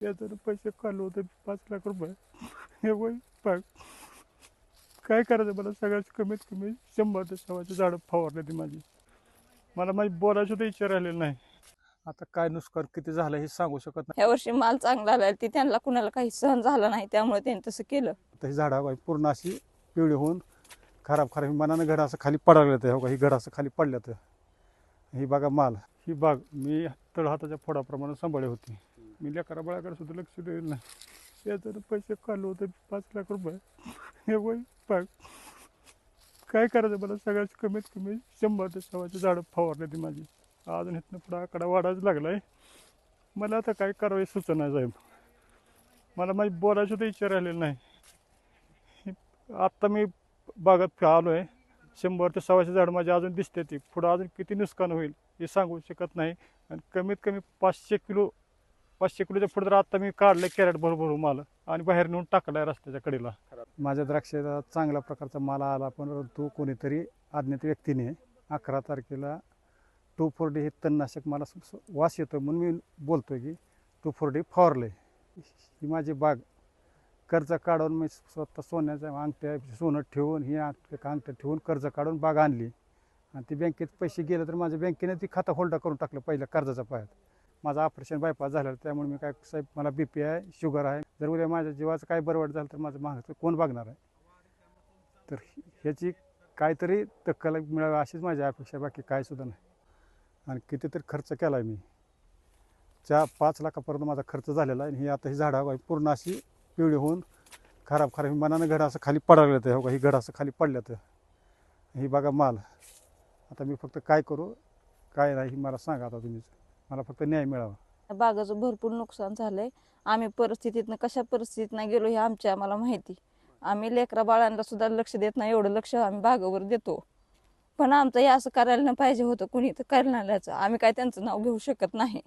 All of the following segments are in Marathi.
त्याच्यानं पैसे काढले होते 5 लाख रुपये. हे वय बघ काय करायचं मला सगळ्यात कमीत कमी 100 ते 125 झाडं फवारले ती माझी. मला माझी बोलायचं सुद्धा इच्छा राहिलेला नाही. आता काय नुकसान किती झालं हे सांगू शकत नाही. ह्या वर्षी माल चांगला आला ती त्यांना कुणाला काही सहन झालं नाही त्यामुळे त्यांनी तसं केलं. ही झाडं पूर्ण अशी पिवळी होऊन खराब मनानं घड असं खाली पडायला येतं. हो का, ही घड असं खाली पडलं तर ही बघा माल. ही बाग मी तळहाताच्या फोडाप्रमाणे सांभाळली होती. मी लेकरा बाळाकडे सुद्धा लक्ष देईल नाही. त्याच्यानं पैसे काढले होते 5 लाख रुपये. हे वय बघ काय करायचं मला सगळ्यात कमीत कमी 100 ते 125 झाडं फवारले ती माझी. अजून इथनं पुढं आकडा वाढायच लागलाय. मला आता काय करावे सुचना साहेब. मला माझी बोलायची सुद्धा इच्छा राहिलेली नाही. आत्ता मी बागात आलो आहे. 100 ते 125 झाडं माझी अजून दिसते. ती पुढं अजून किती नुकसान होईल हे सांगू शकत नाही. आणि कमीत कमी 500 किलोच्या पुढे तर आत्ता मी काढलं कॅरेट भरभरू माल आणि बाहेर नेऊन टाकलाय रस्त्याच्या कडेला. माझ्या द्राक्षाचा चांगल्या प्रकारचा माल आला, पण तो कोणीतरी अज्ञात व्यक्तीने 11 तारखेला 2,4-D हे तणनाशक मला वास येतो म्हणून मी बोलतोय की 2,4-D फवारले. ही माझी बाग कर्ज काढून मी स्वतः सोन्याच्या अंगठ्या सोनं ठेवून ही अंगठ्या ठेवून कर्ज काढून बाग आणली. आणि ती बँकेत पैसे गेले तर माझ्या बँकेने ती खातं होल्ड करून टाकलं पहिल्या कर्जाच्या पायात. माझं ऑपरेशन बायपास झालं त्यामुळे मी काय साहेब मला BP आहे, शुगर आहे. जर उद्या माझ्या जीवाचं काय बरवाट झालं तर माझं मागचं कोण बघणार आहे. तर ह्याची काहीतरी दखल मिळावी अशीच माझी अपेक्षा, बाकी काय सुद्धा नाही. आणि कितीतरी खर्च केला आहे मी. 5 लाखापर्यंत माझा खर्च झालेला आहे. ही आता ही झाडं पूर्ण अशी पिवळी होऊन खराब मनानं घड असं खाली पडायला येतं. हो का, ही घड असं खाली पडलं तर ही बघा माल. आता मी फक्त काय करू काय नाही मला सांगा आता तुम्हीच. मला फक्त न्याय मिळावा. बागाचं भरपूर नुकसान झालंय. आम्ही कशा परिस्थितीतनं गेलो हे आम्हाला माहिती. आम्ही लेकरा बाळांना सुद्धा लक्ष देत नाही, एवढं लक्ष आम्ही बागावर देतो. पण आमचं हे असं करायला नाही पाहिजे होतं. कुणी तर करणाऱ्याचं आम्ही काय त्यांचं नाव घेऊ शकत नाही.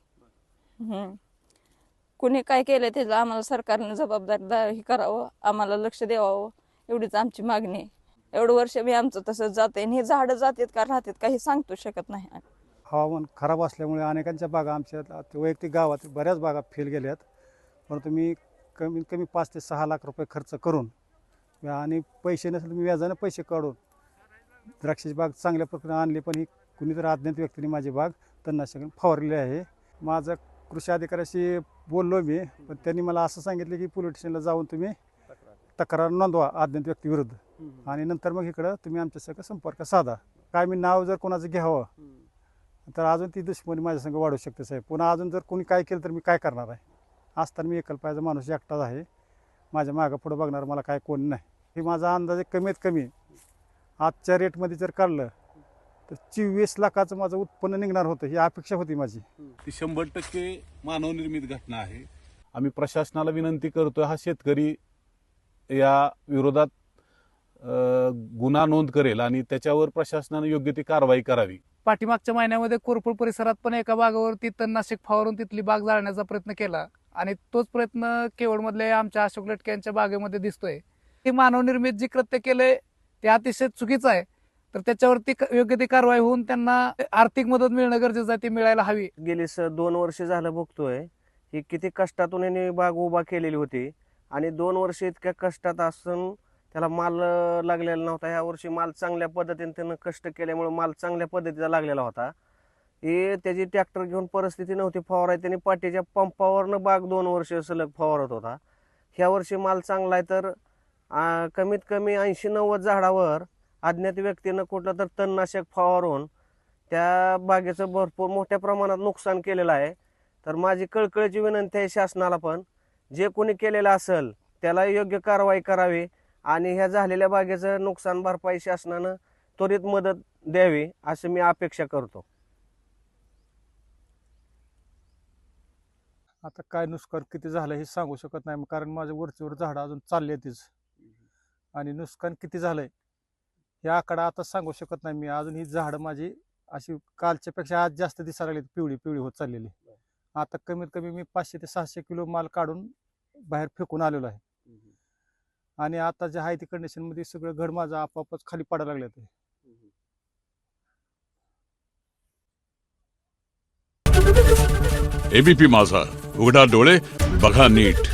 कुणी काय केलं त्याचं आम्हाला सरकारनं जबाबदारी करावं, आम्हाला लक्ष द्यावं एवढीच आमची मागणी आहे. एवढं वर्ष मी आमचं तसंच जाते आणि हे झाडं जातात का राहतात काही सांगतो शकत नाही. हवामान खराब असल्यामुळे अनेकांच्या बागा आमच्या वैयक्तिक गावात बऱ्याच बागा फेल गेल्यात. परंतु मी कमीत कमी 5 ते 6 लाख रुपये खर्च करून आणि पैसे नसले मी व्याजानं पैसे काढून द्राक्षाची बाग चांगल्या प्रकारे आणली. पण ही कुणीतरी अज्ञात व्यक्तीने माझी बाग तणनाशक फवारलेली आहे. माझं कृषी अधिकाऱ्याशी बोललो मी, पण त्यांनी मला असं सांगितलं की पोलीस स्टेशनला जाऊन तुम्ही तक्रार नोंदवा अज्ञात व्यक्तीविरुद्ध आणि नंतर मग इकडं तुम्ही आमच्यासंग संपर्क साधा. काय मी नाव जर कोणाचं घ्यावं तर अजून ती दुश्मनी माझ्या संग वाढू शकते साहेब. पुन्हा अजून जर कोणी काय केलं तर मी काय करणार आहे. असताना मी एकल पायाचा माणूस एकटाच आहे. माझ्या मागं पुढं बघणार मला काय कोण नाही. हे माझा अंदाजे कमीत कमी आजच्या रेटमध्ये जर काढलं तर 24 लाखाचं माझं उत्पन्न निघणार होतं, ही अपेक्षा होती माझी. ती 100% मानवनिर्मित घटना आहे. आम्ही प्रशासनाला विनंती करतोय, हा शेतकरी या विरोधात गुन्हा नोंद करेल आणि त्याच्यावर प्रशासनाने योग्य ती कारवाई करावी. पाठीमागच्या महिन्यामध्ये कोरपूर परिसरात पण एका बागावरती तणनाशक फवारून तिथली बाग जाळण्याचा प्रयत्न केला आणि तोच प्रयत्न केवळमधल्या आमच्या अशोक लटके यांच्या बागेमध्ये दिसतोय. हे मानवनिर्मित जे कृत्य केलंय ते अतिशय चुकीचं आहे. तर त्याच्यावरती योग्य ती कारवाई होऊन त्यांना आर्थिक मदत मिळणं गरजेचं आहे, ती मिळायला हवी. गेली 2 वर्ष झालं बघतोय ही किती कष्टातून यांनी बाग उभा केलेली होती आणि 2 वर्ष इतक्या कष्टात असून त्याला माल लागलेला नव्हता. ह्या वर्षी माल चांगल्या पद्धतीने त्यानं कष्ट केल्यामुळे माल चांगल्या पद्धतीचा लागलेला होता. हे त्याची ट्रॅक्टर घेऊन परिस्थिती नव्हती फवाराय. त्यांनी पाठीच्या पंपावरनं बाग 2 वर्ष सलग फवारत होता. ह्या वर्षी माल चांगला आहे तर कमीत कमी 80-90 झाडावर अज्ञात व्यक्तीनं कुठलं तर तणनाशक फवारून त्या बागेचं भरपूर मोठ्या प्रमाणात नुकसान केलेलं आहे. तर माझी कळकळीची विनंती आहे शासनाला पण जे कोणी केलेलं असेल त्याला योग्य कारवाई करावी आणि ह्या झालेल्या बागेचं नुकसान भरपाई शासनानं त्वरित मदत द्यावी असं मी अपेक्षा करतो. आता काय नुकसान किती झालं हे सांगू शकत नाही, कारण माझ्या वरचीवर झाडं अजून चालली तीच. आणि नुकसान किती झालंय हे आकडा आता सांगू शकत नाही मी. अजून ही झाडं माझी अशी कालच्या पेक्षा आज जास्त दिसायला लागली, पिवळी पिवळी होत चाललेली. आता कमीत कमी मी 500 ते 600 किलो माल काढून बाहेर फेकून आलेलो आहे. आणि आता जे आहे ती कंडिशन मध्ये सगळं घड माझं आपोआपच खाली पडायला लागलं. एबीपी माझा, उघडा डोळे बघा नीट.